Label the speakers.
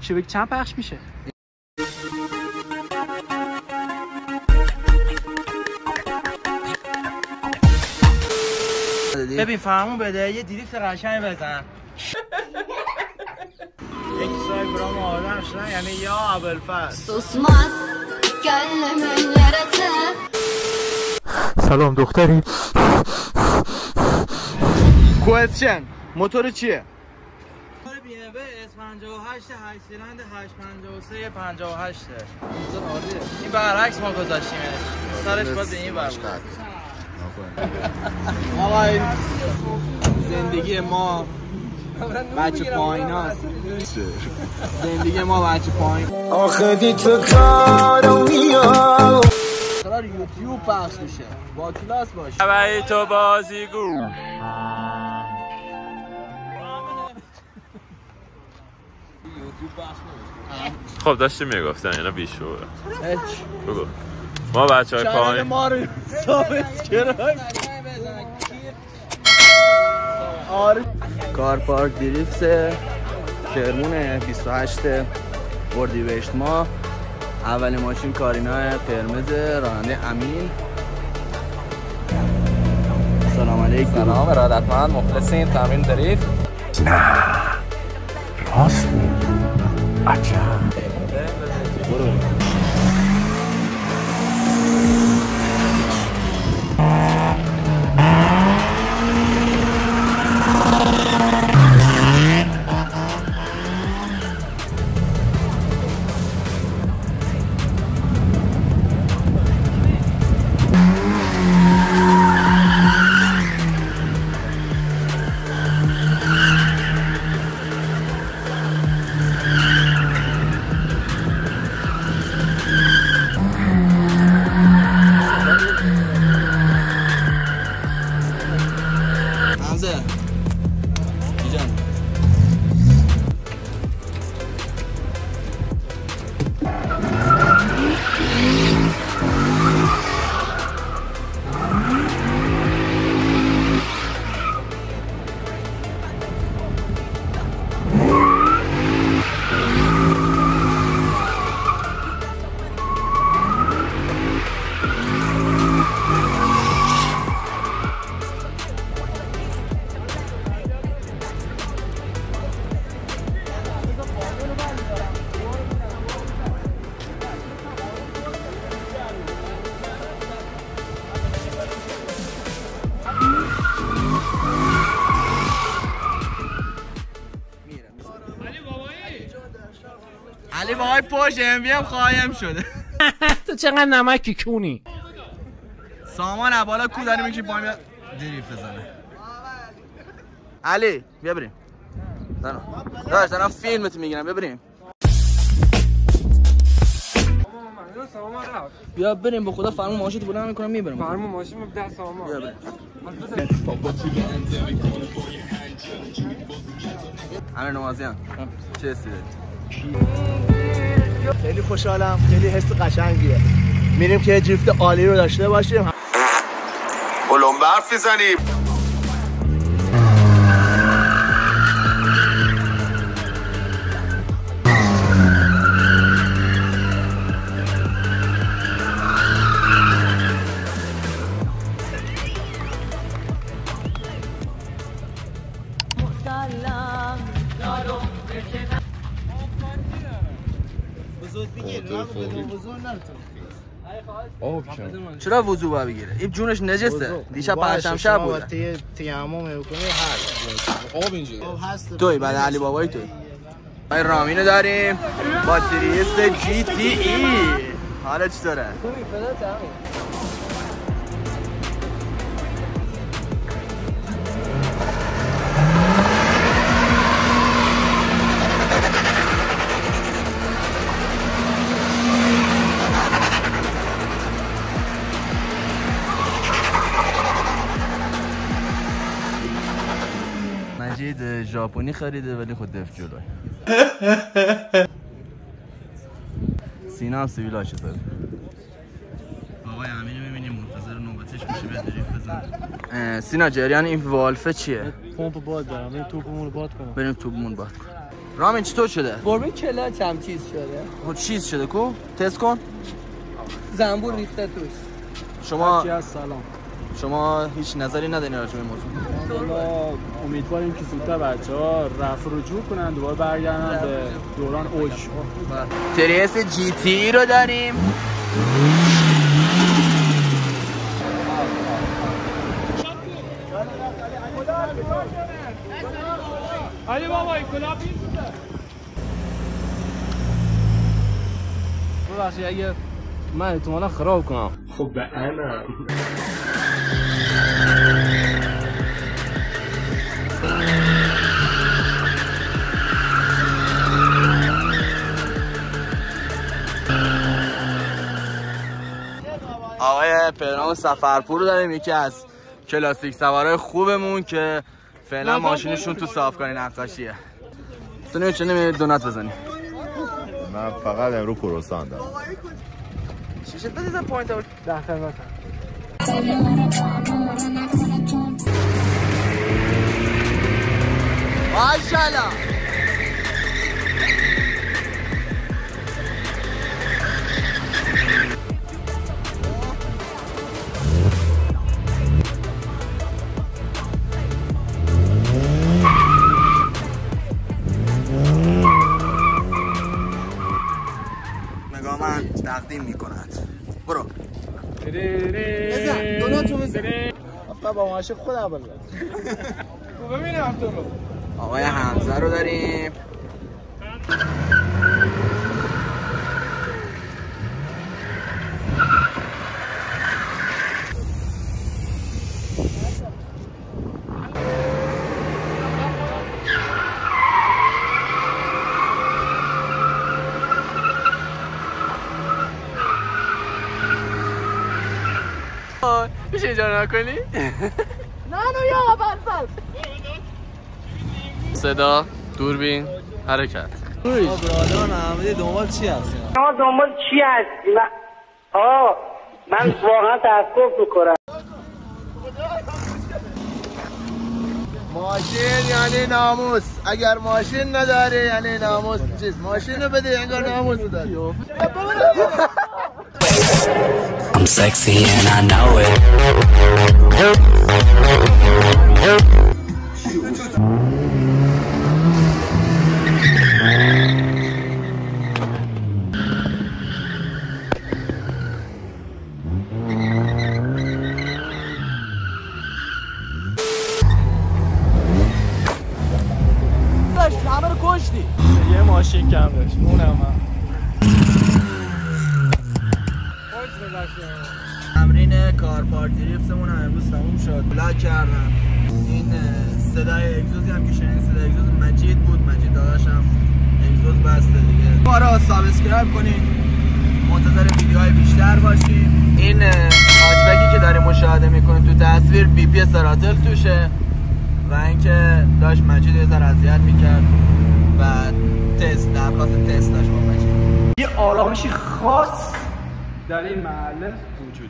Speaker 1: شبکه چند پخش میشه؟
Speaker 2: ببین فرمون بده یه دریفت قشنگ بزن. یک سای برام آدم شدن یعنی یا ابوالفضل.
Speaker 1: سلام دختری.
Speaker 2: کوئسچن موتور چیه؟ موتور BMW S58 8 سیلندر 853 58. موتور عالیه. این برعکس ما گذاشتیم. سرش باید به این ور بود. آقا این زندگی ما بچه پایین هست. زندگی ما بچه پایین. آخه دی تو کارو میام قرار یوتیوب پخش میشه با کلاس باشه. اولی تو بازیگو
Speaker 3: خب داشتی میگفتن اینا بیشوره. بگو ما بچه های پایین
Speaker 2: ما رو سابسکرایب. کار پارک دریفت کرمونه 28 اردیبهشت ماه. اولین ماشین کارینا قرمز راننده امین. سلام علیکم.
Speaker 4: سلام ارادتمند مخلصین تمرین دریفت.
Speaker 3: نه راست عجب
Speaker 2: برو علی بابای پشت ام هم خواهیم شده.
Speaker 1: تو چقدر نمکی کونی.
Speaker 2: سامان عبالا کو داری میگی پای میاد دریفت بزنه. علی بیا بریم. دارم فیلمت میگیرم بیا بریم. بیا بریم به خدا فرمون ماشین تو بلند میکنم میبرم.
Speaker 1: فرمون ماشین رو 10 سامان.
Speaker 2: بیا بریم. امیر نمازیان چه حسی داری؟ خیلی خوشحالم، خیلی حس قشنگیه. میریم که دریفت عالی رو داشته باشیم.
Speaker 5: بلند برف میزنیم.
Speaker 2: چرا وضو باید بگیره؟ این جونش نجسته. دیشب پرشم شب بود. تیمم میکنه
Speaker 4: آب اینجوری.
Speaker 2: توی بعد علی بابایی توی. ما رامینو داریم. باتری جی تی ای. حالا چطوره؟ مجید ژاپنی خریده ولی خود دف جلوی. سینا هم سیویلاش داره. آقای امین رو می‌بینیم منتظر نوبتش میشه به دریفت بزنه. سینا جریان این والفه چیه؟
Speaker 1: پمپ باد دارم. بریم توپمون رو باد کنم.
Speaker 2: بریم توپمون باد کنم. رامین چطور شده؟
Speaker 6: قربون کلاچ هم چیز شده.
Speaker 2: خب چیز شده کو؟ تست کن.
Speaker 6: زنبور ریخته توش.
Speaker 2: شما هیچ نظری ندارین راجع به این موضوع؟
Speaker 1: امیدواریم که زودتر بچه‌ها رفع رجوع کنن دوباره برگردن به دوران اوج.
Speaker 2: تریس جی تی رو داریم.
Speaker 1: علی بابا کلاب ببخشید اگه من احتمالا خراب کنم. خب به انا
Speaker 2: آقای پدرام سفرپور رو داریم، یکی از کلاسیک سوارای خوبمون که فعلا ماشینشون تو صافکاری نقاشیه. تو چه نمی‌ری دونات بزنی؟
Speaker 7: من فقط امروز کروسان دارم.
Speaker 2: شیشه بزن پوینت اوت.
Speaker 1: ده خدمت.
Speaker 2: ماشاءالله. تقدیم میکند. برو بزن دوناتو بزن.
Speaker 1: افتا با ماشین خود اول بزن. ببینم تو رو.
Speaker 2: آقای حمزه رو داریم. میشه اینجا نکنی؟
Speaker 6: نه یا بنفل
Speaker 4: صدا، دوربین، حرکت.
Speaker 2: برادران احمدی دنبال چی هستی؟
Speaker 8: شما دنبال چی هستی؟ من واقعا تاسف میکنم.
Speaker 2: ماشین یعنی ناموس. اگر ماشین نداره یعنی ناموس چیز. ماشین رو بده انگار ناموس داری.
Speaker 9: I'm sexy and I know it.
Speaker 2: همه رو کشتی.
Speaker 1: یه ماشین کم داشت اونم
Speaker 2: تمرین کار پارتی ریفتمون هم امروز تموم شد. بلاک کردم. این صدای اگزوزی هم که شنید صدای اگزوز مجید بود. مجید داداشم اگزوز بسته دیگه. ما را سابسکرایب کنین، منتظر ویدیوهای بیشتر باشیم. این هاچبکی که داریم مشاهده میکنیم تو تصویر بی پی سراتل توشه و اینکه داشت مجید یه ذره اذیت میکرد و تست درخواست تست داشت با مجید.
Speaker 1: یه آرامشی خاص در این محله وجود